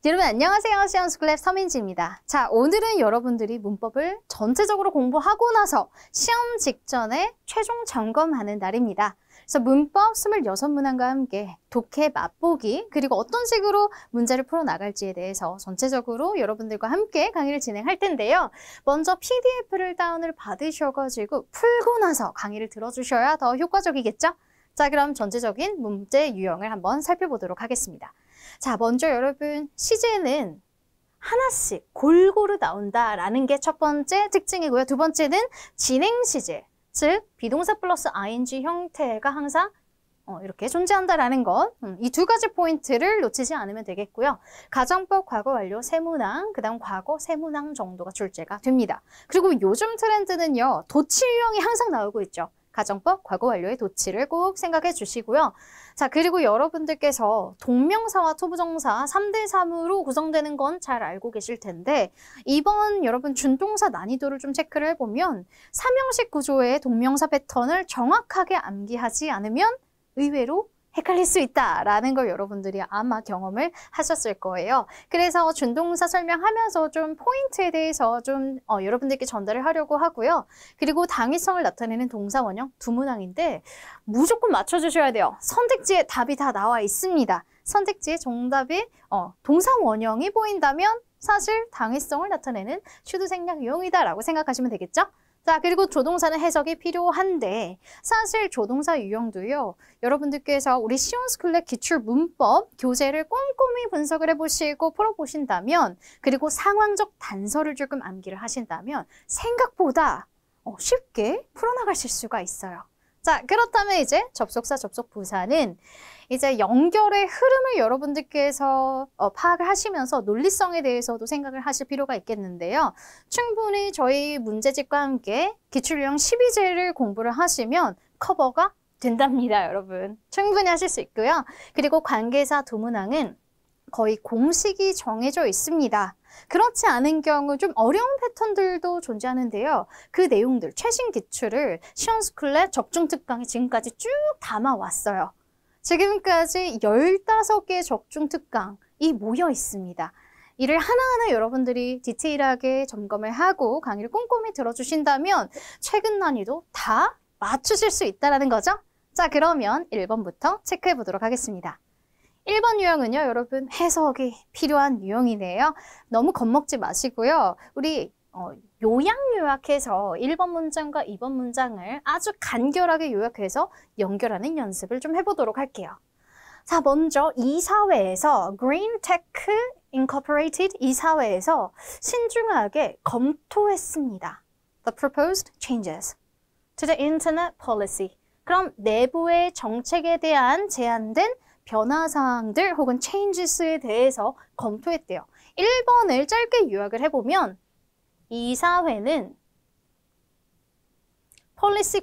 여러분 안녕하세요. 시험스쿨랩 서민지입니다. 자, 오늘은 여러분들이 문법을 전체적으로 공부하고 나서 시험 직전에 최종 점검하는 날입니다. 그래서 문법 26문항과 함께 독해 맛보기 그리고 어떤 식으로 문제를 풀어나갈지에 대해서 전체적으로 여러분들과 함께 강의를 진행할 텐데요. 먼저 PDF를 다운을 받으셔가지고 풀고 나서 강의를 들어주셔야 더 효과적이겠죠? 자, 그럼 전체적인 문제 유형을 한번 살펴보도록 하겠습니다. 자, 먼저 여러분 시제는 하나씩 골고루 나온다라는 게 첫 번째 특징이고요. 두 번째는 진행 시제, 즉 비동사 플러스 ing 형태가 항상 이렇게 존재한다라는 것. 이 두 가지 포인트를 놓치지 않으면 되겠고요. 가정법, 과거 완료, 세문항, 그 다음 과거, 세문항 정도가 출제가 됩니다. 그리고 요즘 트렌드는요. 도치 유형이 항상 나오고 있죠. 가정법, 과거 완료의 도치를 꼭 생각해 주시고요. 자, 그리고 여러분들께서 동명사와 투부정사 3대3으로 구성되는 건 잘 알고 계실 텐데 이번 여러분 준동사 난이도를 좀 체크를 해보면 삼형식 구조의 동명사 패턴을 정확하게 암기하지 않으면 의외로 헷갈릴 수 있다라는 걸 여러분들이 아마 경험을 하셨을 거예요. 그래서 준동사 설명하면서 좀 포인트에 대해서 좀 여러분들께 전달을 하려고 하고요. 그리고 당위성을 나타내는 동사 원형 두 문항인데 무조건 맞춰주셔야 돼요. 선택지에 답이 다 나와 있습니다. 선택지에 정답이 동사 원형이 보인다면 사실 당위성을 나타내는 슈드 생략 유형이다라고 생각하시면 되겠죠? 자, 그리고 조동사는 해석이 필요한데 사실 조동사 유형도요. 여러분들께서 우리 시험스쿨랩 기출 문법 교재를 꼼꼼히 분석을 해보시고 풀어보신다면 그리고 상황적 단서를 조금 암기를 하신다면 생각보다 쉽게 풀어나가실 수가 있어요. 자, 그렇다면 이제 접속사, 접속부사는 이제 연결의 흐름을 여러분들께서 파악을 하시면서 논리성에 대해서도 생각을 하실 필요가 있겠는데요. 충분히 저희 문제집과 함께 기출유형 12제를 공부를 하시면 커버가 된답니다, 여러분. 충분히 하실 수 있고요. 그리고 관계사 두 문항은 거의 공식이 정해져 있습니다. 그렇지 않은 경우 좀 어려운 패턴들도 존재하는데요. 그 내용들, 최신 기출을 시험스쿨랩 적중특강에 지금까지 쭉 담아왔어요. 지금까지 15개의 적중특강이 모여 있습니다. 이를 하나하나 여러분들이 디테일하게 점검을 하고 강의를 꼼꼼히 들어주신다면 최근 난이도 다 맞추실 수 있다는 거죠. 자, 그러면 1번부터 체크해 보도록 하겠습니다. 1번 유형은요, 여러분 해석이 필요한 유형이네요. 너무 겁먹지 마시고요. 우리 요약 요약해서 1번 문장과 2번 문장을 아주 간결하게 요약해서 연결하는 연습을 좀 해보도록 할게요. 자, 먼저 이사회에서 Green Tech Incorporated 이사회에서 신중하게 검토했습니다. The proposed changes to the Internet policy. 그럼 내부의 정책에 대한 제안된 변화사항들 혹은 changes에 대해서 검토했대요. 1번을 짧게 요약을 해보면 이사회는 policy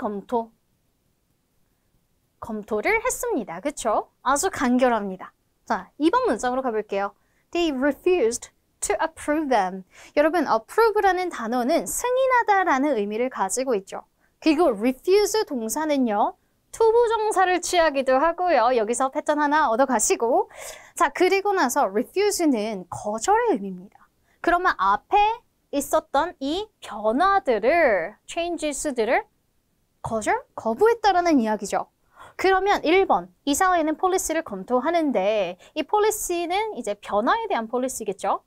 검토를 했습니다. 그쵸? 아주 간결합니다. 자, 2번 문장으로 가볼게요. They refused to approve them. 여러분, approve라는 단어는 승인하다라는 의미를 가지고 있죠. 그리고 refuse 동사는요. 투부정사를 취하기도 하고요. 여기서 패턴 하나 얻어가시고 자, 그리고 나서 refuse는 거절의 의미입니다. 그러면 앞에 있었던 이 변화들을, changes들을 거부했다라는 이야기죠. 그러면 1번, 이사회는 폴리시를 검토하는데 이 폴리시는 이제 변화에 대한 폴리시겠죠?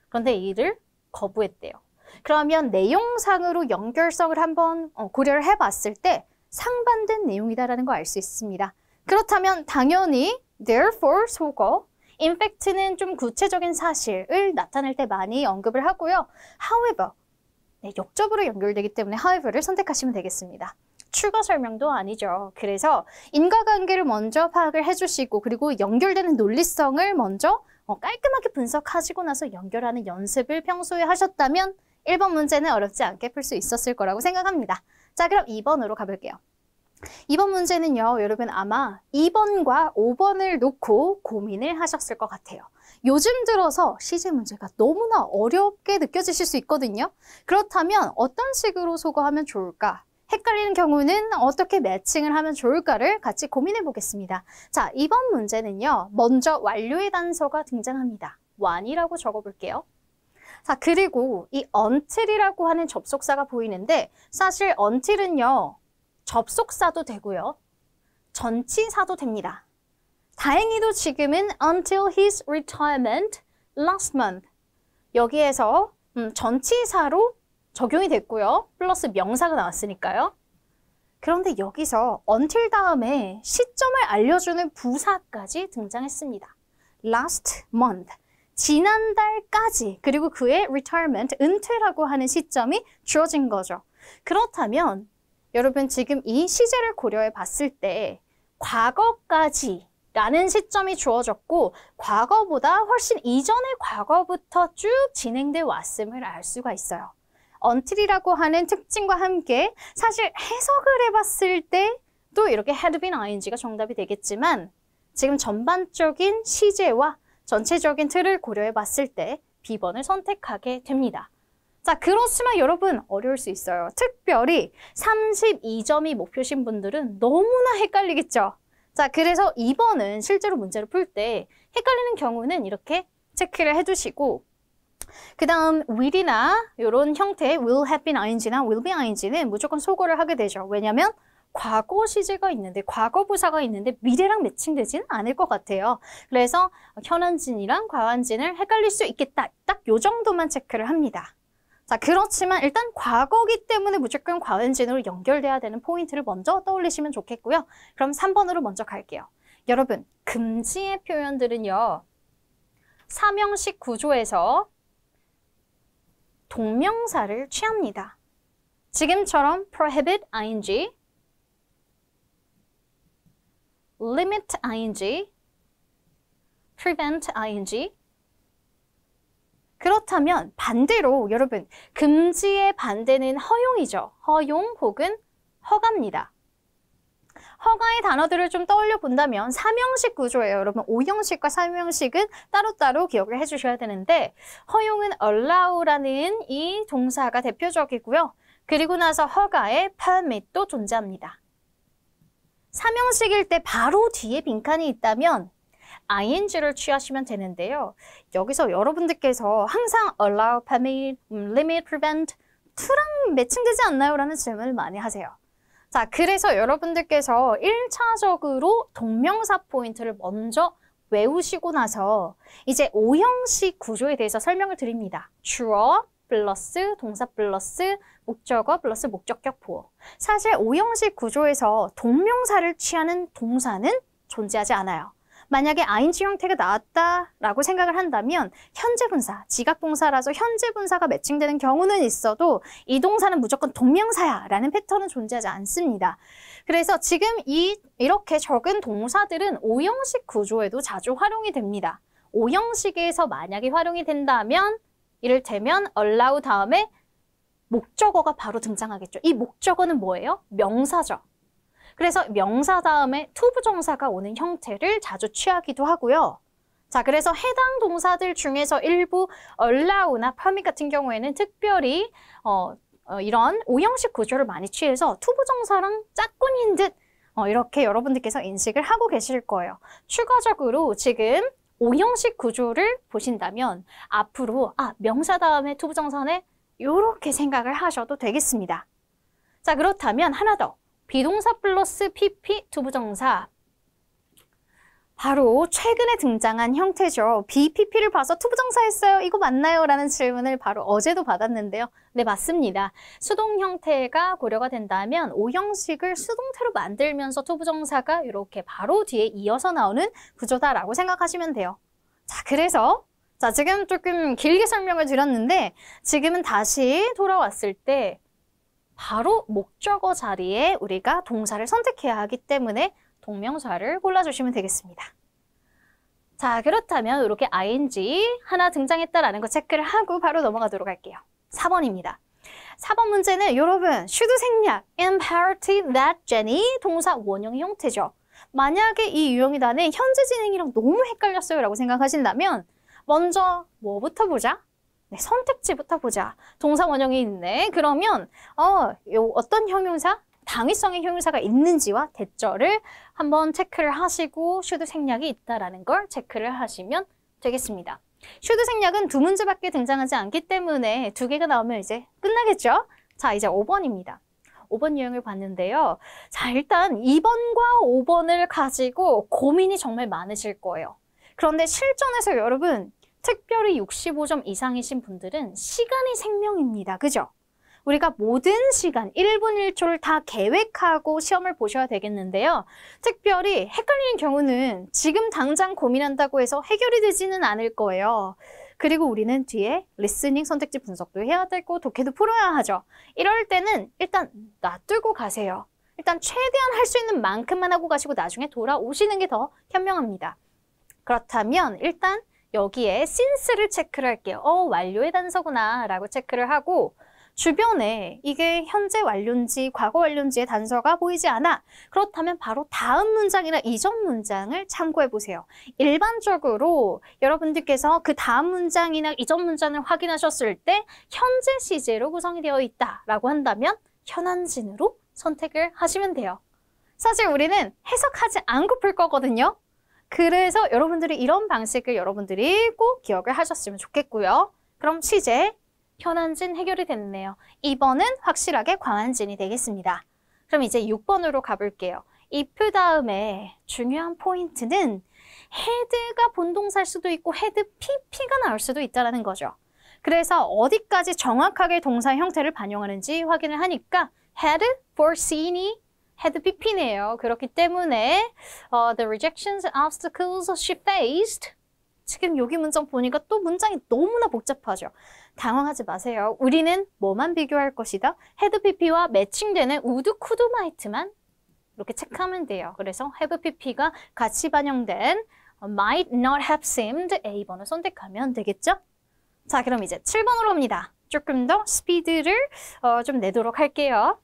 그런데 이를 거부했대요. 그러면 내용상으로 연결성을 한번 고려를 해봤을 때 상반된 내용이다라는 거 알 수 있습니다. 그렇다면 당연히 therefore 속어 in fact는 좀 구체적인 사실을 나타낼 때 많이 언급을 하고요. however, 역접으로 연결되기 때문에 however를 선택하시면 되겠습니다. 추가 설명도 아니죠. 그래서 인과관계를 먼저 파악을 해주시고 그리고 연결되는 논리성을 먼저 깔끔하게 분석하시고 나서 연결하는 연습을 평소에 하셨다면 1번 문제는 어렵지 않게 풀 수 있었을 거라고 생각합니다. 자, 그럼 2번으로 가볼게요. 2번 문제는요, 여러분 아마 2번과 5번을 놓고 고민을 하셨을 것 같아요. 요즘 들어서 시제 문제가 너무나 어렵게 느껴지실 수 있거든요. 그렇다면 어떤 식으로 소거하면 좋을까? 헷갈리는 경우는 어떻게 매칭을 하면 좋을까를 같이 고민해 보겠습니다. 자, 2번 문제는요, 먼저 완료의 단서가 등장합니다. one이라고 적어볼게요. 자, 그리고 이 until이라고 하는 접속사가 보이는데 사실 until은요, 접속사도 되고요. 전치사도 됩니다. 다행히도 지금은 until his retirement last month. 여기에서 전치사로 적용이 됐고요. 플러스 명사가 나왔으니까요. 그런데 여기서 until 다음에 시점을 알려주는 부사까지 등장했습니다. last month. 지난달까지 그리고 그의 retirement, 은퇴라고 하는 시점이 주어진 거죠. 그렇다면 여러분 지금 이 시제를 고려해 봤을 때 과거까지 라는 시점이 주어졌고 과거보다 훨씬 이전의 과거부터 쭉 진행돼 왔음을 알 수가 있어요. until이라고 하는 특징과 함께 사실 해석을 해봤을 때도 이렇게 had been ing가 정답이 되겠지만 지금 전반적인 시제와 전체적인 틀을 고려해 봤을 때 B번을 선택하게 됩니다. 자, 그렇지만 여러분 어려울 수 있어요. 특별히 32점이 목표신 분들은 너무나 헷갈리겠죠. 자, 그래서 2번은 실제로 문제를 풀 때 헷갈리는 경우는 이렇게 체크를 해두시고 그 다음 will이나 이런 형태의 will have been ing나 will be ing는 무조건 소거를 하게 되죠. 왜냐하면 과거 시제가 있는데 과거 부사가 있는데 미래랑 매칭되지는 않을 것 같아요. 그래서 현안진이랑 과완진을 헷갈릴 수 있겠다. 딱 요 정도만 체크를 합니다. 자, 그렇지만 일단 과거기 때문에 무조건 과완진으로 연결돼야 되는 포인트를 먼저 떠올리시면 좋겠고요. 그럼 3번으로 먼저 갈게요. 여러분, 금지의 표현들은요. 사명식 구조에서 동명사를 취합니다. 지금처럼 prohibit ing, limit ing, prevent ing. 그렇다면 반대로 여러분 금지의 반대는 허용이죠. 허용 혹은 허가입니다. 허가의 단어들을 좀 떠올려 본다면 사명식 구조예요. 여러분 5형식과 사명식은 따로따로 기억을 해주셔야 되는데 허용은 allow라는 이 동사가 대표적이고요. 그리고 나서 허가에 permit도 존재합니다. 사명식일 때 바로 뒤에 빈칸이 있다면 ing를 취하시면 되는데요. 여기서 여러분들께서 항상 allow, permit, limit, prevent, to랑 매칭되지 않나요? 라는 질문을 많이 하세요. 자, 그래서 여러분들께서 1차적으로 동명사 포인트를 먼저 외우시고 나서 이제 5형식 구조에 대해서 설명을 드립니다. 주어 플러스 동사 플러스 목적어 플러스 목적격 보어. 사실 5형식 구조에서 동명사를 취하는 동사는 존재하지 않아요. 만약에 ing 형태가 나왔다라고 생각을 한다면 현재 분사, 지각 동사라서 현재 분사가 매칭되는 경우는 있어도 이 동사는 무조건 동명사야 라는 패턴은 존재하지 않습니다. 그래서 지금 이렇게 적은 동사들은 5형식 구조에도 자주 활용이 됩니다. 5형식에서 만약에 활용이 된다면 이를테면 allow 다음에 목적어가 바로 등장하겠죠. 이 목적어는 뭐예요? 명사죠. 그래서 명사 다음에 to 부정사가 오는 형태를 자주 취하기도 하고요. 자, 그래서 해당 동사들 중에서 일부 allow나 permit 같은 경우에는 특별히 이런 5형식 구조를 많이 취해서 to 부정사랑 짝꿍인 듯 이렇게 여러분들께서 인식을 하고 계실 거예요. 추가적으로 지금 5형식 구조를 보신다면 앞으로 명사 다음에 to 부정사네 이렇게 생각을 하셔도 되겠습니다. 자, 그렇다면 하나 더. 비동사 플러스 PP 투부정사. 바로 최근에 등장한 형태죠. BPP를 봐서 투부정사 했어요. 이거 맞나요? 라는 질문을 바로 어제도 받았는데요. 네, 맞습니다. 수동 형태가 고려가 된다면 5형식을 수동태로 만들면서 투부정사가 이렇게 바로 뒤에 이어서 나오는 구조다라고 생각하시면 돼요. 자, 그래서 지금 조금 길게 설명을 드렸는데 지금은 다시 돌아왔을 때 바로 목적어 자리에 우리가 동사를 선택해야 하기 때문에 동명사를 골라주시면 되겠습니다. 자, 그렇다면 이렇게 ing 하나 등장했다라는 거 체크를 하고 바로 넘어가도록 할게요. 4번입니다. 4번 문제는 여러분 슈드 생략 imperative that Jenny 동사 원형 형태죠. 만약에 이 유형이 나는 현재 진행이랑 너무 헷갈렸어요 라고 생각하신다면 먼저 뭐부터 보자? 네, 선택지부터 보자. 동사 원형이 있네. 그러면 어떤 형용사? 당위성의 형용사가 있는지와 대절을 한번 체크를 하시고 슈드 생략이 있다라는 걸 체크를 하시면 되겠습니다. should 생략은 두 문제밖에 등장하지 않기 때문에 두 개가 나오면 이제 끝나겠죠? 자, 이제 5번입니다. 5번 유형을 봤는데요. 자, 일단 2번과 5번을 가지고 고민이 정말 많으실 거예요. 그런데 실전에서 여러분, 특별히 65점 이상이신 분들은 시간이 생명입니다. 그죠? 우리가 모든 시간, 1분 1초를 다 계획하고 시험을 보셔야 되겠는데요. 특별히 헷갈리는 경우는 지금 당장 고민한다고 해서 해결이 되지는 않을 거예요. 그리고 우리는 뒤에 리스닝 선택지 분석도 해야 되고 독해도 풀어야 하죠. 이럴 때는 일단 놔두고 가세요. 일단 최대한 할 수 있는 만큼만 하고 가시고 나중에 돌아오시는 게 더 현명합니다. 그렇다면 일단 여기에 since를 체크를 할게요. 완료의 단서구나 라고 체크를 하고 주변에 이게 현재 완료인지 과거 완료인지의 단서가 보이지 않아. 그렇다면 바로 다음 문장이나 이전 문장을 참고해 보세요. 일반적으로 여러분들께서 그 다음 문장이나 이전 문장을 확인하셨을 때 현재 시제로 구성이 되어 있다라고 한다면 현안진으로 선택을 하시면 돼요. 사실 우리는 해석하지 않고 풀 거거든요. 그래서 여러분들이 이런 방식을 여러분들이 꼭 기억을 하셨으면 좋겠고요. 그럼 시제 현안진 해결이 됐네요. 2번은 확실하게 광안진이 되겠습니다. 그럼 이제 6번으로 가볼게요. if 다음에 중요한 포인트는 had가 본동사일 수도 있고 had pp가 나올 수도 있다는 거죠. 그래서 어디까지 정확하게 동사 형태를 반영하는지 확인을 하니까 had foreseen이 had pp네요. 그렇기 때문에 the rejections and obstacles she faced 지금 여기 문장 보니까 또 문장이 너무나 복잡하죠. 당황하지 마세요. 우리는 뭐만 비교할 것이다? had pp와 매칭되는 would, could, might만 이렇게 체크하면 돼요. 그래서 have pp가 같이 반영된 might not have seemed A번을 선택하면 되겠죠? 자, 그럼 이제 7번으로 갑니다. 조금 더 스피드를 좀 내도록 할게요.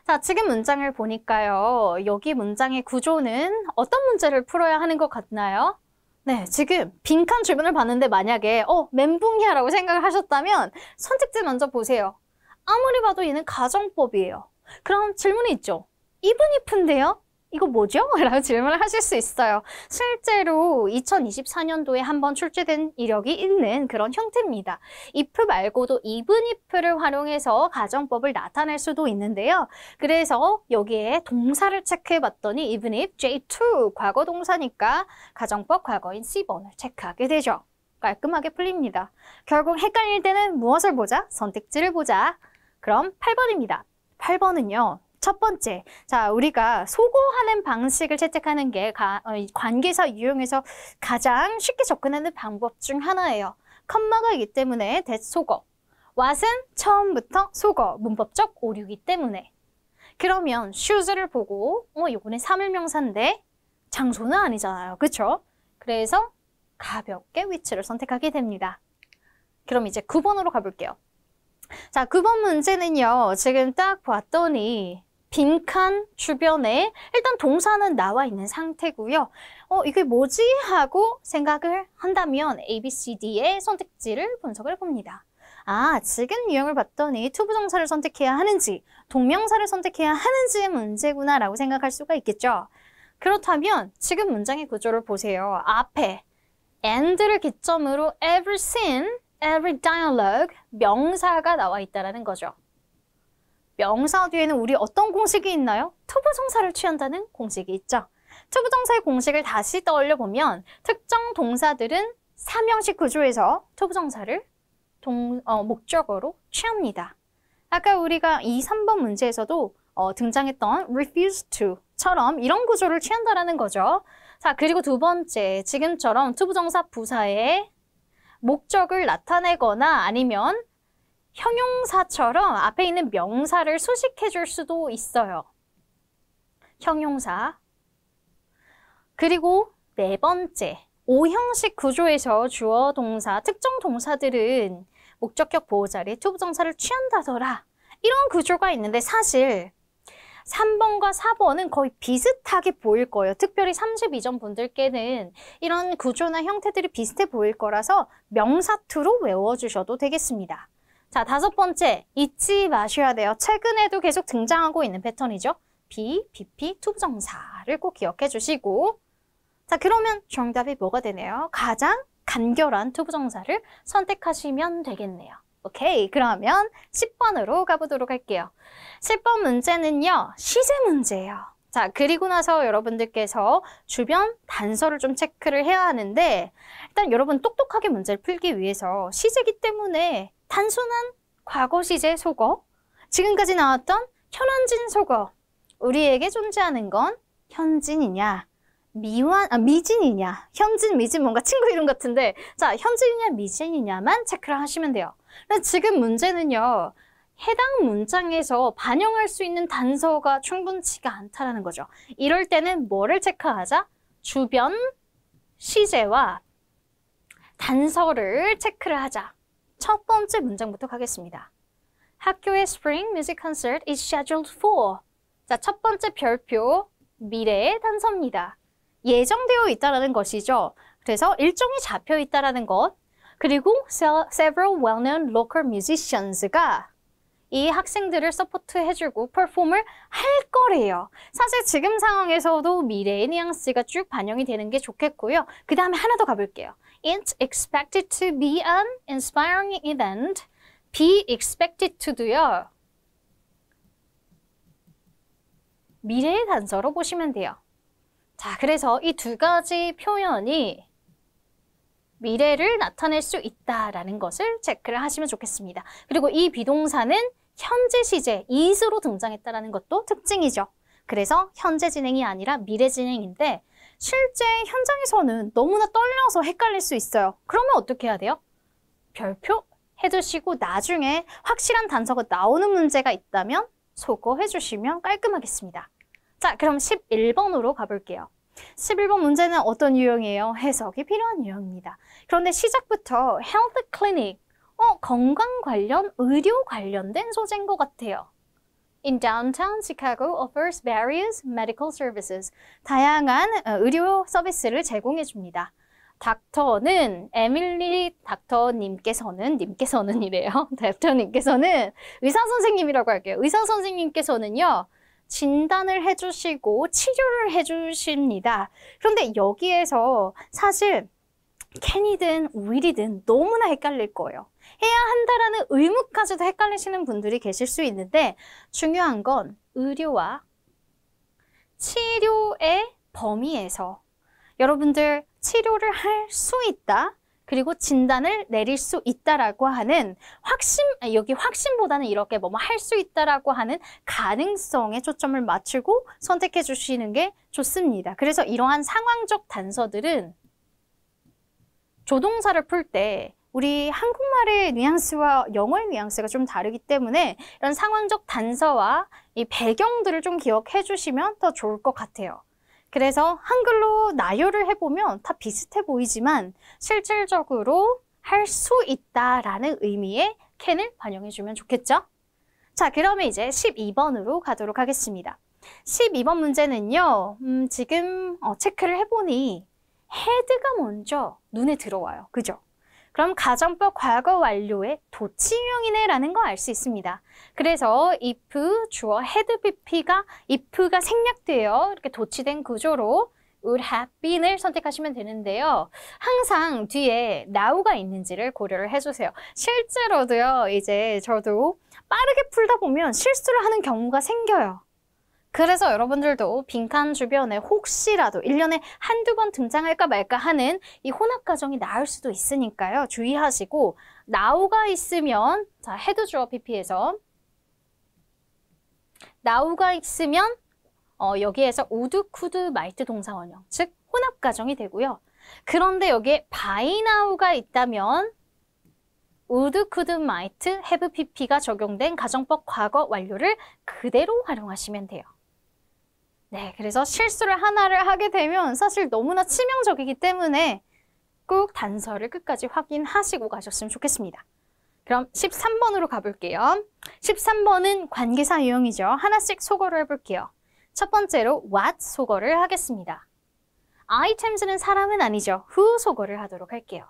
자, 지금 문장을 보니까요. 여기 문장의 구조는 어떤 문제를 풀어야 하는 것 같나요? 네, 지금 빈칸 주변을 봤는데 만약에 멘붕이야 라고 생각을 하셨다면 선택지 먼저 보세요. 아무리 봐도 얘는 가정법이에요. 그럼 질문이 있죠. even if인데요? 이거 뭐죠? 라고 질문을 하실 수 있어요. 실제로 2024년도에 한번 출제된 이력이 있는 그런 형태입니다. if 말고도 even if를 활용해서 가정법을 나타낼 수도 있는데요. 그래서 여기에 동사를 체크해 봤더니 even if J2 과거 동사니까 가정법 과거인 C번을 체크하게 되죠. 깔끔하게 풀립니다. 결국 헷갈릴 때는 무엇을 보자? 선택지를 보자. 그럼 8번입니다. 8번은요. 첫 번째, 자, 우리가 소거하는 방식을 채택하는 게 관계사 유형에서 가장 쉽게 접근하는 방법 중 하나예요. 컴마가 있기 때문에 대소거, what은 처음부터 소거, 문법적 오류이기 때문에. 그러면 should를 보고 요거는 사물명사인데 장소는 아니잖아요. 그쵸? 그래서 가볍게 which를 선택하게 됩니다. 그럼 이제 9번으로 가볼게요. 자, 9번 문제는요. 지금 딱 봤더니 빈칸 주변에 일단 동사는 나와 있는 상태고요. 이게 뭐지? 하고 생각을 한다면 A, B, C, D의 선택지를 분석을 해봅니다. 아, 지금 유형을 봤더니 투부정사를 선택해야 하는지 동명사를 선택해야 하는지의 문제구나 라고 생각할 수가 있겠죠. 그렇다면 지금 문장의 구조를 보세요. 앞에 and를 기점으로 every scene, every dialogue, 명사가 나와 있다는 거죠. 명사 뒤에는 우리 어떤 공식이 있나요? 투부정사를 취한다는 공식이 있죠. 투부정사의 공식을 다시 떠올려 보면 특정 동사들은 삼형식 구조에서 투부정사를 목적어로 취합니다. 아까 우리가 2, 3번 문제에서도 등장했던 refuse to처럼 이런 구조를 취한다는 거죠. 자, 그리고 두 번째, 지금처럼 투부정사 부사의 목적을 나타내거나 아니면 형용사처럼 앞에 있는 명사를 수식해 줄 수도 있어요. 형용사. 그리고 네 번째, 오형식 구조에서 주어, 동사, 특정 동사들은 목적격 보호 자리에 투부정사를 취한다더라. 이런 구조가 있는데 사실 3번과 4번은 거의 비슷하게 보일 거예요. 특별히 32점 분들께는 이런 구조나 형태들이 비슷해 보일 거라서 명사투로 외워주셔도 되겠습니다. 자, 다섯 번째, 잊지 마셔야 돼요. 최근에도 계속 등장하고 있는 패턴이죠. be, BP, 투부정사를 꼭 기억해 주시고 자, 그러면 정답이 뭐가 되네요? 가장 간결한 투부정사를 선택하시면 되겠네요. 오케이, 그러면 10번으로 가보도록 할게요. 10번 문제는요, 시제 문제예요. 자, 그리고 나서 여러분들께서 주변 단서를 좀 체크를 해야 하는데, 일단 여러분 똑똑하게 문제를 풀기 위해서 시제이기 때문에 단순한 과거 시제 속어, 지금까지 나왔던 현안진 속어, 우리에게 존재하는 건 현진이냐, 미진이냐, 현진, 미진 뭔가 친구 이름 같은데, 자, 현진이냐, 미진이냐만 체크를 하시면 돼요. 근데 지금 문제는요, 해당 문장에서 반영할 수 있는 단서가 충분치가 않다라는 거죠. 이럴 때는 뭐를 체크하자? 주변 시제와 단서를 체크를 하자. 첫 번째 문장부터 가겠습니다. 학교의 Spring Music Concert is scheduled for. 자, 첫 번째 별표, 미래의 단서입니다. 예정되어 있다라는 것이죠. 그래서 일정이 잡혀 있다라는 것. 그리고 several well-known local musicians가 이 학생들을 서포트해주고 퍼폼을 할 거래요. 사실 지금 상황에서도 미래의 뉘앙스가 쭉 반영이 되는 게 좋겠고요. 그 다음에 하나 더 가볼게요. It's expected to be an inspiring event. be expected to도요. 미래의 단서로 보시면 돼요. 자, 그래서 이 두 가지 표현이 미래를 나타낼 수 있다라는 것을 체크를 하시면 좋겠습니다. 그리고 이 비동사는 현재 시제, is로 등장했다라는 것도 특징이죠. 그래서 현재 진행이 아니라 미래 진행인데 실제 현장에서는 너무나 떨려서 헷갈릴 수 있어요. 그러면 어떻게 해야 돼요? 별표 해두시고 나중에 확실한 단서가 나오는 문제가 있다면 소거해 주시면 깔끔하겠습니다. 자, 그럼 11번으로 가볼게요. 11번 문제는 어떤 유형이에요? 해석이 필요한 유형입니다. 그런데 시작부터 health clinic, 건강 관련, 의료 관련된 소재인 것 같아요. In downtown Chicago offers various medical services. 다양한 의료 서비스를 제공해 줍니다. 닥터는 에밀리 님께서는이래요. 닥터님께서는 의사 선생님이라고 할게요. 의사 선생님께서는요. 진단을 해주시고 치료를 해주십니다. 그런데 여기에서 사실 can이든 will이든 너무나 헷갈릴 거예요. 해야 한다라는 의무까지도 헷갈리시는 분들이 계실 수 있는데 중요한 건 의료와 치료의 범위에서 여러분들 치료를 할 수 있다. 그리고 진단을 내릴 수 있다라고 하는 여기 확신보다는 이렇게 할 수 있다라고 하는 가능성에 초점을 맞추고 선택해 주시는 게 좋습니다. 그래서 이러한 상황적 단서들은 조동사를 풀 때 우리 한국말의 뉘앙스와 영어의 뉘앙스가 좀 다르기 때문에 이런 상황적 단서와 이 배경들을 좀 기억해 주시면 더 좋을 것 같아요. 그래서 한글로 나열을 해보면 다 비슷해 보이지만 실질적으로 할 수 있다라는 의미의 can을 반영해주면 좋겠죠? 자, 그러면 이제 12번으로 가도록 하겠습니다. 12번 문제는요, 지금 체크를 해보니 had가 먼저 눈에 들어와요. 그죠? 그럼 가정법 과거 완료의 도치유형이네 라는 거 알 수 있습니다. 그래서 if 주어 had pp가 if가 생략돼요. 이렇게 도치된 구조로 would have been을 선택하시면 되는데요. 항상 뒤에 now가 있는지를 고려를 해주세요. 실제로도요, 이제 저도 빠르게 풀다 보면 실수를 하는 경우가 생겨요. 그래서 여러분들도 빈칸 주변에 혹시라도 1년에 한두 번 등장할까 말까 하는 이 혼합 가정이 나올 수도 있으니까요. 주의하시고 now가 있으면 자, had 주어 pp에서 now가 있으면 여기에서 would, could, might 동사 원형, 즉 혼합 가정이 되고요. 그런데 여기에 by now가 있다면 would, could, might, have pp가 적용된 가정법 과거 완료를 그대로 활용하시면 돼요. 네, 그래서 실수를 하나를 하게 되면 사실 너무나 치명적이기 때문에 꼭 단서를 끝까지 확인하시고 가셨으면 좋겠습니다. 그럼 13번으로 가볼게요. 13번은 관계사 유형이죠. 하나씩 소거를 해볼게요. 첫 번째로 what 소거를 하겠습니다. items는 사람은 아니죠. who 소거를 하도록 할게요.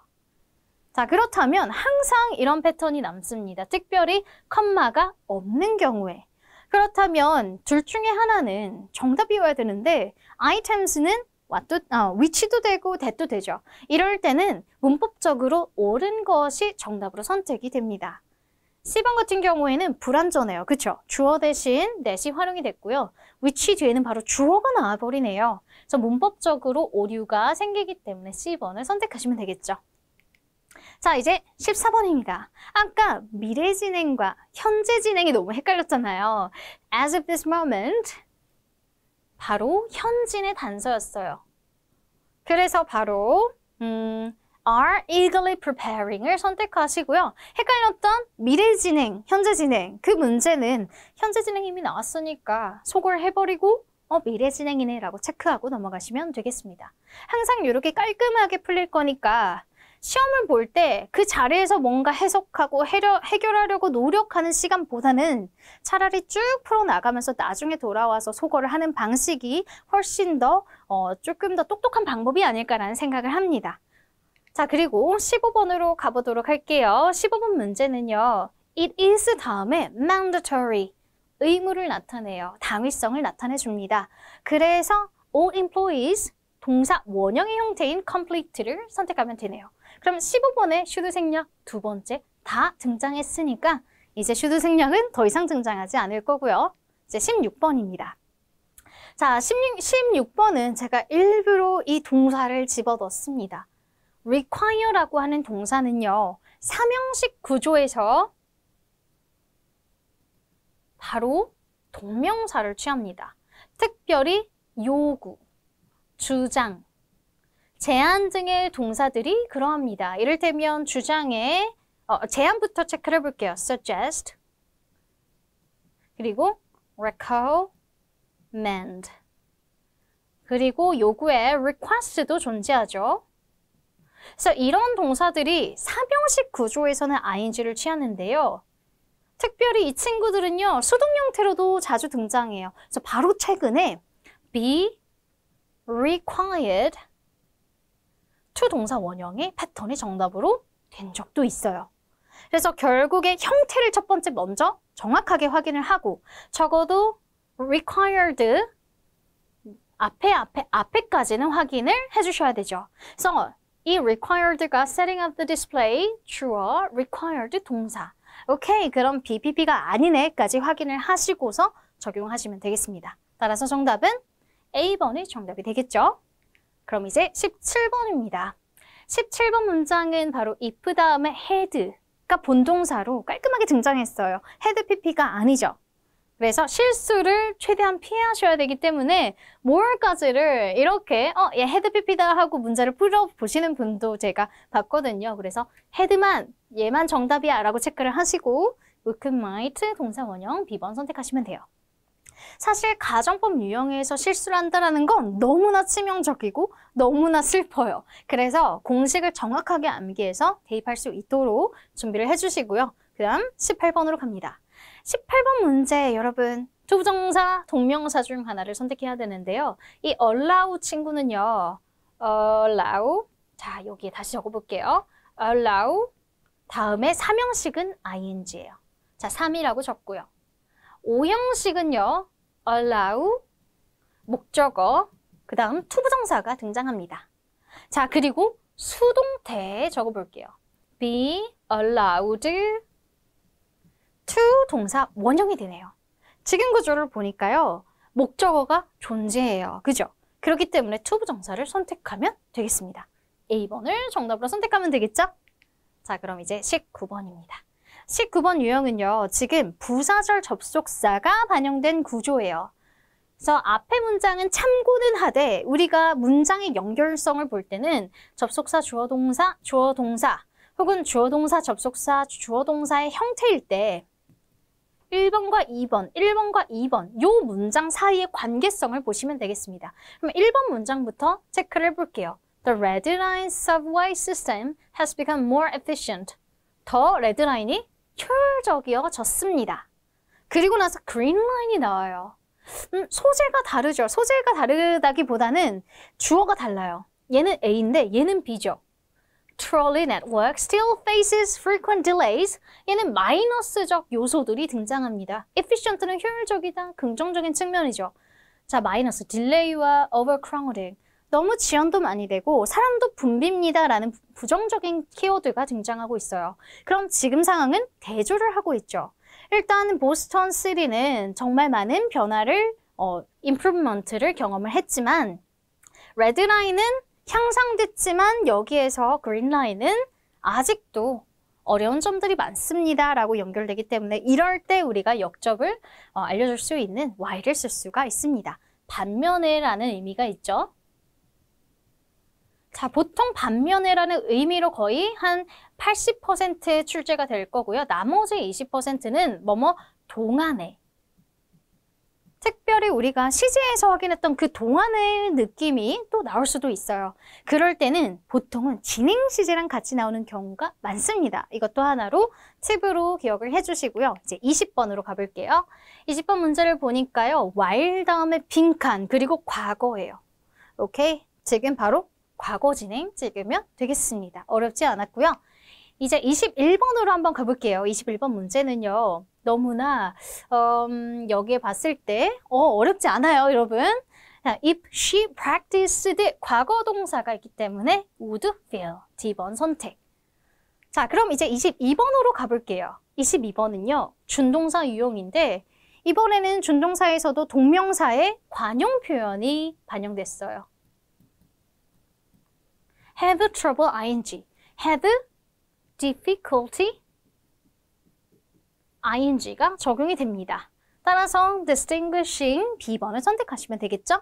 자, 그렇다면 항상 이런 패턴이 남습니다. 특별히 컴마가 없는 경우에. 그렇다면 둘 중에 하나는 정답이어야 되는데 items는 which도 되고 that도 되죠. 이럴 때는 문법적으로 옳은 것이 정답으로 선택이 됩니다. C번 같은 경우에는 불완전해요. 그쵸? 주어 대신 that이 활용이 됐고요. which 뒤에는 바로 주어가 나와버리네요. 그래서 문법적으로 오류가 생기기 때문에 C번을 선택하시면 되겠죠. 자, 이제 14번입니다. 아까 미래 진행과 현재 진행이 너무 헷갈렸잖아요. As of this moment, 바로 현진의 단서였어요. 그래서 바로 are eagerly preparing을 선택하시고요. 헷갈렸던 미래 진행, 현재 진행, 그 문제는 현재 진행 이미 나왔으니까 속을 해버리고 미래 진행이네 라고 체크하고 넘어가시면 되겠습니다. 항상 이렇게 깔끔하게 풀릴 거니까 시험을 볼 때 그 자리에서 뭔가 해석하고 해결하려고 노력하는 시간보다는 차라리 쭉 풀어나가면서 나중에 돌아와서 소거를 하는 방식이 훨씬 더 조금 더 똑똑한 방법이 아닐까라는 생각을 합니다. 자, 그리고 15번으로 가보도록 할게요. 15번 문제는요. It is 다음에 mandatory, 의무를 나타내요. 당위성을 나타내줍니다. 그래서 all employees, 동사 원형의 형태인 complete를 선택하면 되네요. 그럼 15번에 should 생략 두 번째 다 등장했으니까 이제 should 생략은 더 이상 등장하지 않을 거고요. 이제 16번입니다. 자, 16번은 제가 일부러 이 동사를 집어넣습니다. require라고 하는 동사는요. 삼형식 구조에서 바로 동명사를 취합니다. 특별히 요구, 주장, 제안 등의 동사들이 그러합니다. 이를테면 주장에 제안부터 체크를 해볼게요. suggest, 그리고 recommend, 그리고 요구에 request도 존재하죠. 그래서 이런 동사들이 삼형식 구조에서는 ing를 취하는데요. 특별히 이 친구들은요. 수동 형태로도 자주 등장해요. 그래서 바로 최근에 be required to 동사 원형의 패턴이 정답으로 된 적도 있어요. 그래서 결국에 형태를 첫 번째 먼저 정확하게 확인을 하고 적어도 required 앞에까지는 확인을 해주셔야 되죠. 그래서 이 required가 setting up the display 주어, required 동사. 오케이, 그럼 BPP가 아니네까지 확인을 하시고서 적용하시면 되겠습니다. 따라서 정답은 A번이 정답이 되겠죠. 그럼 이제 17번입니다. 17번 문장은 바로 if 다음에 had가 본동사로 깔끔하게 등장했어요. had PP가 아니죠. 그래서 실수를 최대한 피하셔야 되기 때문에 more까지를 이렇게 얘 had PP다 하고 문제를 풀어보시는 분도 제가 봤거든요. 그래서 had만 얘만 정답이야 라고 체크를 하시고 would, might 동사 원형 B번 선택하시면 돼요. 사실 가정법 유형에서 실수를 한다는 건 너무나 치명적이고 너무나 슬퍼요. 그래서 공식을 정확하게 암기해서 대입할 수 있도록 준비를 해주시고요. 그 다음 18번으로 갑니다. 18번 문제 여러분 투부정사, 동명사 중 하나를 선택해야 되는데요. 이 allow 친구는요. allow 자 여기에 다시 적어볼게요. allow 다음에 3형식은 ing예요. 자 3이라고 적고요. 5형식은요. allow, 목적어, 그 다음 투부정사가 등장합니다. 자, 그리고 수동태 적어볼게요. be allowed to 동사 원형이 되네요. 지금 구조를 보니까요. 목적어가 존재해요. 그죠? 그렇기 때문에 투부정사를 선택하면 되겠습니다. A번을 정답으로 선택하면 되겠죠? 자, 그럼 이제 19번입니다. 19번 유형은요. 지금 부사절 접속사가 반영된 구조예요. 그래서 앞에 문장은 참고는 하되 우리가 문장의 연결성을 볼 때는 접속사, 주어, 동사, 혹은 주어, 동사, 접속사, 주어, 동사의 형태일 때 1번과 2번 요 문장 사이의 관계성을 보시면 되겠습니다. 그럼 1번 문장부터 체크를 해볼게요. The red line subway system has become more efficient. 더 레드라인이 효율적이어졌습니다. 그리고 나서 그린라인이 나와요. 소재가 다르죠. 소재가 다르다기보다는 주어가 달라요. 얘는 A인데 얘는 B죠. Trolley network still faces frequent delays. 얘는 마이너스적 요소들이 등장합니다. efficient는 효율적이다, 긍정적인 측면이죠. 자, 마이너스 딜레이와 overcrowding. 너무 지연도 많이 되고 사람도 붐빕니다라는 부정적인 키워드가 등장하고 있어요. 그럼 지금 상황은 대조를 하고 있죠. 일단 보스턴 시티는 정말 많은 변화를, 임프루먼트를 경험을 했지만 레드라인은 향상됐지만 여기에서 그린라인은 아직도 어려운 점들이 많습니다 라고 연결되기 때문에 이럴 때 우리가 역접을 알려줄 수 있는 Y를 쓸 수가 있습니다. 반면에라는 의미가 있죠. 자, 보통 반면에라는 의미로 거의 한 80% 출제가 될 거고요. 나머지 20%는 뭐뭐 동안에. 특별히 우리가 시제에서 확인했던 그 동안의 느낌이 또 나올 수도 있어요. 그럴 때는 보통은 진행 시제랑 같이 나오는 경우가 많습니다. 이것도 하나로 팁으로 기억을 해주시고요. 이제 20번으로 가볼게요. 20번 문제를 보니까요. while 다음에 빈칸 그리고 과거예요. 오케이? 지금 바로 과거 진행 찍으면 되겠습니다. 어렵지 않았고요. 이제 21번으로 한번 가볼게요. 21번 문제는요. 너무나 여기에 봤을 때 어렵지 않아요, 여러분. If she practiced 과거 동사가 있기 때문에 would feel D번 선택. 자, 그럼 이제 22번으로 가볼게요. 22번은요. 준동사 유형인데 이번에는 준동사에서도 동명사의 관용 표현이 반영됐어요. have trouble ing, have difficulty ing가 적용이 됩니다. 따라서 distinguishing B번을 선택하시면 되겠죠?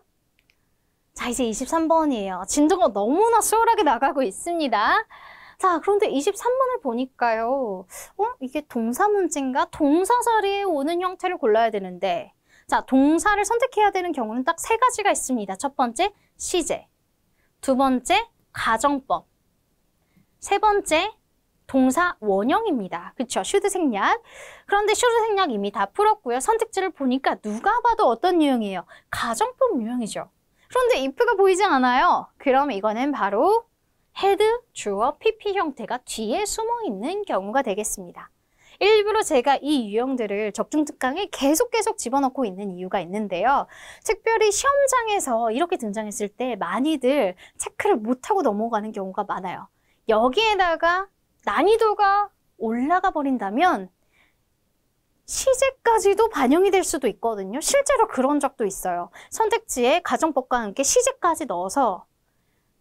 자, 이제 23번이에요. 진도가 너무나 수월하게 나가고 있습니다. 자, 그런데 23번을 보니까요. 이게 동사 문제인가? 동사 자리에 오는 형태를 골라야 되는데 자, 동사를 선택해야 되는 경우는 딱 세 가지가 있습니다. 첫 번째, 시제. 두 번째, 가정법. 세 번째, 동사 원형입니다. 그쵸? should 생략. 그런데 should 생략 이미 다 풀었고요. 선택지를 보니까 누가 봐도 어떤 유형이에요? 가정법 유형이죠. 그런데 if가 보이지 않아요. 그럼 이거는 바로 had, 주어, pp 형태가 뒤에 숨어 있는 경우가 되겠습니다. 일부러 제가 이 유형들을 적중특강에 계속 집어넣고 있는 이유가 있는데요. 특별히 시험장에서 이렇게 등장했을 때 많이들 체크를 못하고 넘어가는 경우가 많아요. 여기에다가 난이도가 올라가 버린다면 시제까지도 반영이 될 수도 있거든요. 실제로 그런 적도 있어요. 선택지에 가정법과 함께 시제까지 넣어서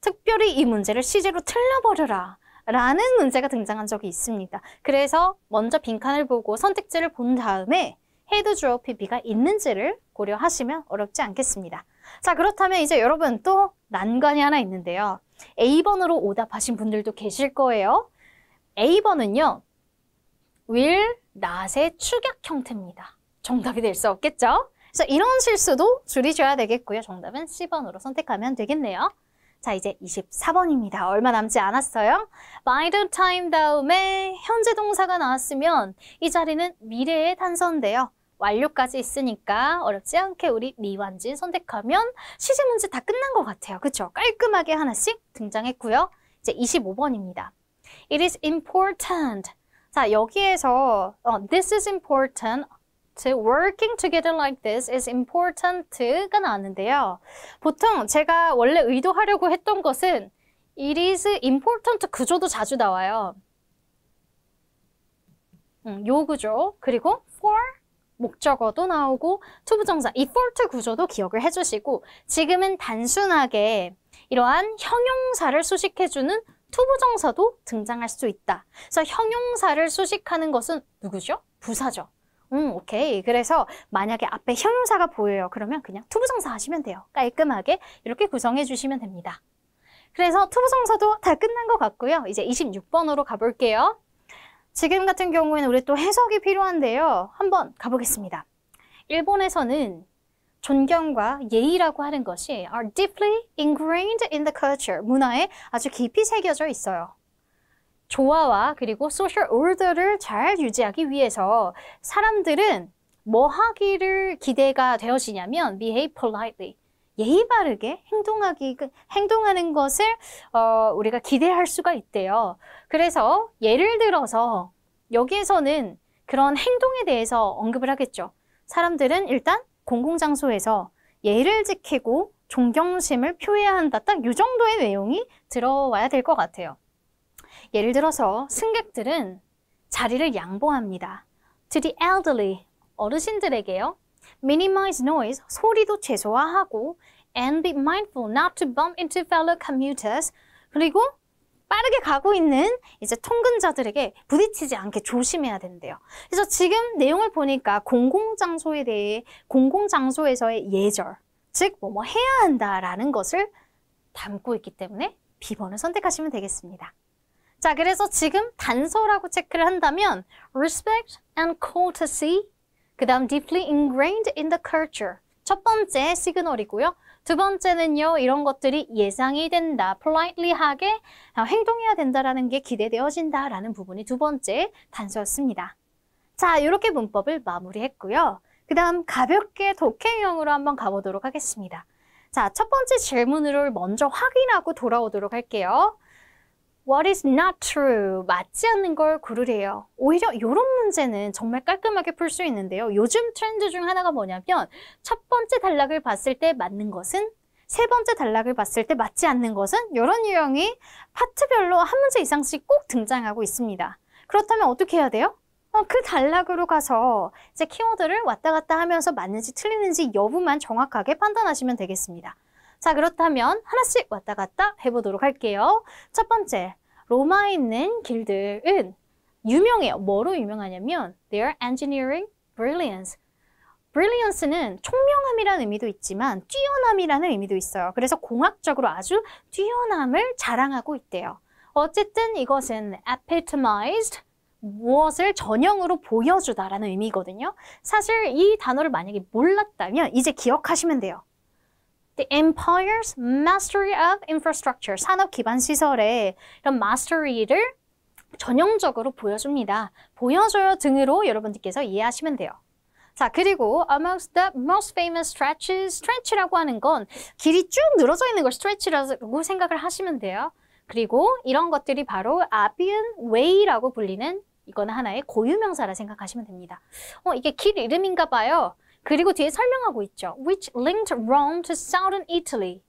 특별히 이 문제를 시제로 틀려버려라 라는 문제가 등장한 적이 있습니다. 그래서 먼저 빈칸을 보고 선택지를 본 다음에 헤드 주어 PP가 있는지를 고려하시면 어렵지 않겠습니다. 자, 그렇다면 이제 여러분 또 난관이 하나 있는데요. A번으로 오답하신 분들도 계실 거예요. A번은요. will, not의 축약 형태입니다. 정답이 될 수 없겠죠? 그래서 이런 실수도 줄이셔야 되겠고요. 정답은 C번으로 선택하면 되겠네요. 자, 이제 24번입니다. 얼마 남지 않았어요. by the time 다음에 현재 동사가 나왔으면 이 자리는 미래의 단서인데요. 완료까지 있으니까 어렵지 않게 우리 미완진 선택하면 시제 문제 다 끝난 것 같아요. 그쵸? 깔끔하게 하나씩 등장했고요. 이제 25번입니다. It is important. 자, 여기에서 this is important. working together like this is important가 나왔는데요. 보통 제가 원래 의도하려고 했던 것은 it is important 구조도 자주 나와요. 요 구조, 그리고 for 목적어도 나오고 투부정사 effort 구조도 기억을 해주시고 지금은 단순하게 이러한 형용사를 수식해주는 투부정사도 등장할 수 있다. 그래서 형용사를 수식하는 것은 누구죠? 부사죠. 오케이. 그래서 만약에 앞에 형용사가 보여요. 그러면 그냥 투부정사 하시면 돼요. 깔끔하게 이렇게 구성해 주시면 됩니다. 그래서 투부정사도 다 끝난 것 같고요. 이제 26번으로 가볼게요. 지금 같은 경우에는 우리 또 해석이 필요한데요. 한번 가보겠습니다. 일본에서는 존경과 예의라고 하는 것이 are deeply ingrained in the culture. 문화에 아주 깊이 새겨져 있어요. 조화와 그리고 social order를 잘 유지하기 위해서 사람들은 뭐 하기를 기대가 되어지냐면 behave politely. 예의 바르게 행동하는 것을 우리가 기대할 수가 있대요. 그래서 예를 들어서 여기에서는 그런 행동에 대해서 언급을 하겠죠. 사람들은 일단 공공장소에서 예를 지키고 존경심을 표해야 한다. 딱 이 정도의 내용이 들어와야 될 것 같아요. 예를 들어서 승객들은 자리를 양보합니다. To the elderly, 어르신들에게요. Minimize noise, 소리도 최소화하고 and be mindful not to bump into fellow commuters. 그리고 빠르게 가고 있는 이제 통근자들에게 부딪히지 않게 조심해야 된대요. 그래서 지금 내용을 보니까 공공장소에 대해 공공장소에서의 예절, 즉 뭐뭐 해야 한다라는 것을 담고 있기 때문에 B번을 선택하시면 되겠습니다. 자, 그래서 지금 단서라고 체크를 한다면 respect and courtesy, 그 다음 deeply ingrained in the culture. 첫 번째 시그널이고요. 두 번째는요, 이런 것들이 예상이 된다, politely하게 행동해야 된다라는 게 기대되어진다라는 부분이 두 번째 단서였습니다. 자, 이렇게 문법을 마무리했고요. 그 다음 가볍게 독해형으로 한번 가보도록 하겠습니다. 자, 첫 번째 질문을 먼저 확인하고 돌아오도록 할게요. What is not true? 맞지 않는 걸 고르래요. 오히려 이런 문제는 정말 깔끔하게 풀 수 있는데요. 요즘 트렌드 중 하나가 뭐냐면 첫 번째 단락을 봤을 때 맞는 것은, 세 번째 단락을 봤을 때 맞지 않는 것은, 이런 유형이 파트별로 한 문제 이상씩 꼭 등장하고 있습니다. 그렇다면 어떻게 해야 돼요? 그 단락으로 가서 이제 키워드를 왔다 갔다 하면서 맞는지 틀리는지 여부만 정확하게 판단하시면 되겠습니다. 자, 그렇다면 하나씩 왔다 갔다 해보도록 할게요. 첫 번째, 로마에 있는 길들은 유명해요. 뭐로 유명하냐면 their engineering brilliance. brilliance는 총명함이라는 의미도 있지만 뛰어남이라는 의미도 있어요. 그래서 공학적으로 아주 뛰어남을 자랑하고 있대요. 어쨌든 이것은 epitomized, 무엇을 전형으로 보여주다라는 의미거든요. 사실 이 단어를 만약에 몰랐다면 이제 기억하시면 돼요. The empire's mastery of infrastructure, 산업 기반 시설의 이런 mastery를 전형적으로 보여줍니다. 보여줘요 등으로 여러분들께서 이해하시면 돼요. 자, 그리고 amongst the most famous stretches, stretch라고 하는 건 길이 쭉 늘어져 있는 걸 stretch라고 생각을 하시면 돼요. 그리고 이런 것들이 바로 Appian Way라고 불리는, 이거는 하나의 고유명사라 생각하시면 됩니다. 이게 길 이름인가 봐요. 그리고 뒤에 설명하고 있죠. Which linked Rome to southern Italy.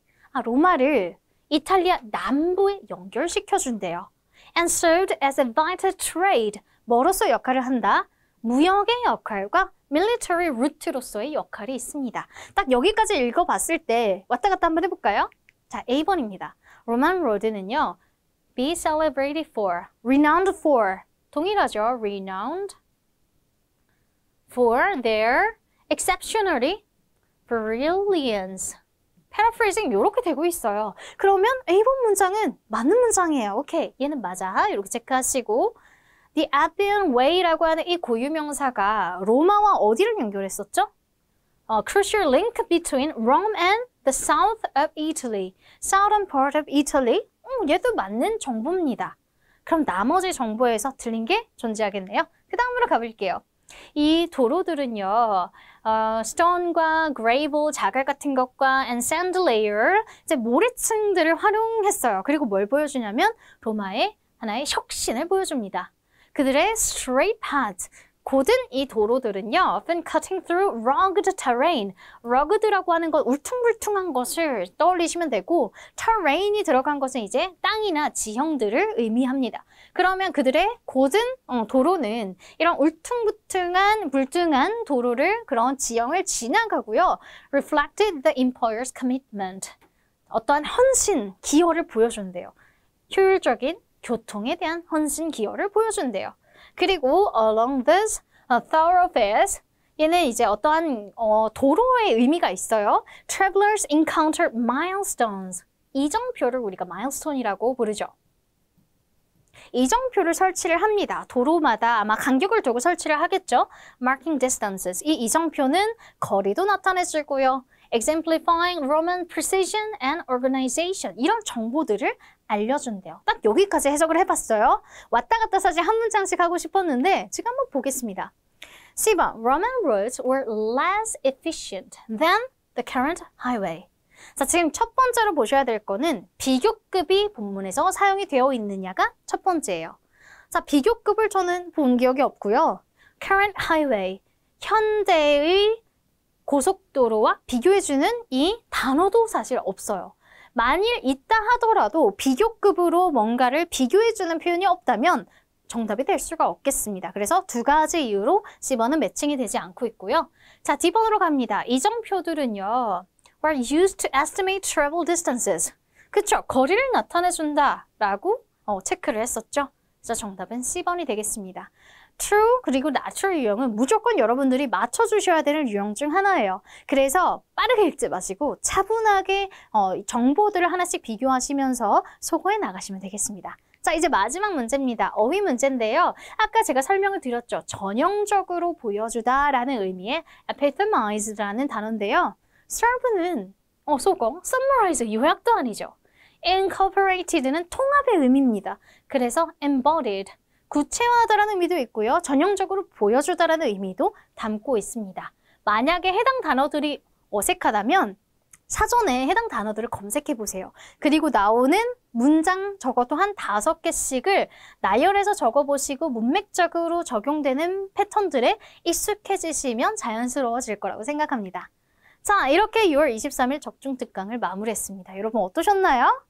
로마를 이탈리아 남부에 연결시켜준대요. And served as a vital trade. 뭐로서 역할을 한다? 무역의 역할과 military route로서의 역할이 있습니다. 딱 여기까지 읽어봤을 때 왔다 갔다 한번 해볼까요? 자, A번입니다. Roman road는요. Be celebrated for, renowned for. 동일하죠. Renowned for their exceptionally brilliance. paraphrasing 이렇게 되고 있어요. 그러면 A번 문장은 맞는 문장이에요. 오케이, 얘는 맞아. 이렇게 체크하시고 The Appian Way라고 하는 이 고유명사가 로마와 어디를 연결했었죠? Crucial link between Rome and the south of Italy. Southern part of Italy. 얘도 맞는 정보입니다. 그럼 나머지 정보에서 틀린 게 존재하겠네요. 그 다음으로 가볼게요. 이 도로들은요, stone과 gravel, 자갈 같은 것과 and sand layer, 이제 모래층들을 활용했어요. 그리고 뭘 보여주냐면 로마의 하나의 혁신을 보여줍니다. 그들의 straight paths, 곧은 이 도로들은요, often cutting through rugged terrain. rugged라고 하는 건 울퉁불퉁한 것을 떠올리시면 되고, terrain이 들어간 것은 이제 땅이나 지형들을 의미합니다. 그러면 그들의 곧은 도로는 이런 울퉁불퉁한 도로를, 그런 지형을 지나가고요. reflected the empire's commitment. 어떠한 헌신, 기여를 보여준대요. 효율적인 교통에 대한 헌신, 기여를 보여준대요. 그리고 along this thoroughfares, 얘는 이제 어떠한 도로의 의미가 있어요. Travelers encounter milestones. 이정표를 우리가 milestone이라고 부르죠. 이정표를 설치를 합니다. 도로마다 아마 간격을 두고 설치를 하겠죠. Marking distances. 이 이정표는 거리도 나타내주고요. Exemplifying Roman precision and organization. 이런 정보들을 알려준대요. 딱 여기까지 해석을 해봤어요. 왔다 갔다 사실 한 문장씩 하고 싶었는데 지금 한번 보겠습니다. C번, Roman roads were less efficient than the current highway. 자, 지금 첫 번째로 보셔야 될 거는 비교급이 본문에서 사용이 되어 있느냐가 첫 번째예요. 자, 비교급을 저는 본 기억이 없고요. Current highway, 현대의 고속도로와 비교해주는 이 단어도 사실 없어요. 만일 있다 하더라도 비교급으로 뭔가를 비교해주는 표현이 없다면 정답이 될 수가 없겠습니다. 그래서 두 가지 이유로 C번은 매칭이 되지 않고 있고요. 자, D번으로 갑니다. 이정표들은요. were used to estimate travel distances. 그쵸? 거리를 나타내준다 라고 체크를 했었죠. 그래서 정답은 C번이 되겠습니다. true 그리고 natural 유형은 무조건 여러분들이 맞춰주셔야 되는 유형 중 하나예요. 그래서 빠르게 읽지 마시고 차분하게 정보들을 하나씩 비교하시면서 소거해 나가시면 되겠습니다. 자, 이제 마지막 문제입니다. 어휘 문제인데요. 아까 제가 설명을 드렸죠. 전형적으로 보여주다라는 의미의 epitomize라는 단어인데요. serve는 소거, summarize 요약도 아니죠. incorporated는 통합의 의미입니다. 그래서 embodied, 구체화하다라는 의미도 있고요. 전형적으로 보여주다라는 의미도 담고 있습니다. 만약에 해당 단어들이 어색하다면 사전에 해당 단어들을 검색해 보세요. 그리고 나오는 문장 적어도 한 5개씩을 나열해서 적어보시고 문맥적으로 적용되는 패턴들에 익숙해지시면 자연스러워질 거라고 생각합니다. 자, 이렇게 6월 23일 적중특강을 마무리했습니다. 여러분 어떠셨나요?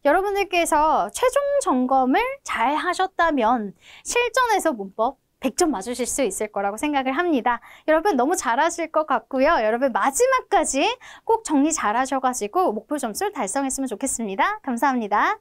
여러분들께서 최종 점검을 잘 하셨다면 실전에서 문법 100점 맞으실 수 있을 거라고 생각을 합니다. 여러분 너무 잘하실 것 같고요. 여러분 마지막까지 꼭 정리 잘 하셔가지고 목표 점수를 달성했으면 좋겠습니다. 감사합니다.